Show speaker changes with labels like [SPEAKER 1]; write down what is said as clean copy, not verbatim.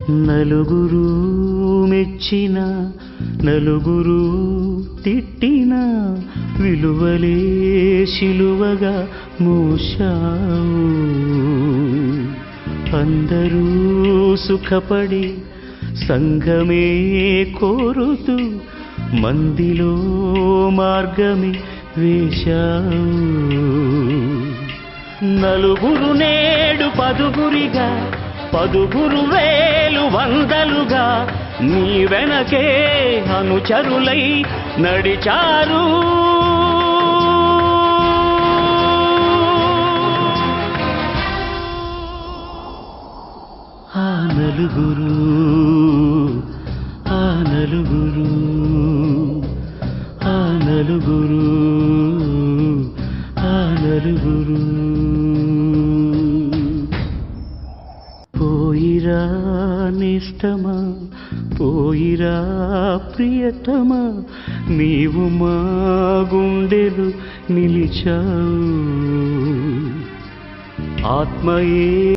[SPEAKER 1] నలుగురు మెచ్చిన నలుగురు తిట్టిన విలువలే శిలువగా మోశావు. అందరూ సుఖపడి సంఘమే కోరుతూ మందిలో మార్గమే వేశావు. నలుగురు నేడు పదుగురిగా, పదుగురు వేలు వందలుగా నీ వెనకే అనుచరులై నడిచారు. ఆ నలుగురు, ఆ నలుగురు, ఆ నలుగురు, ఆ నలుగురు. పోయిరా నిష్టమా, పోయిరా ప్రియతమా, నీవు మా గుండెలు నిలిచావు. ఆత్మయే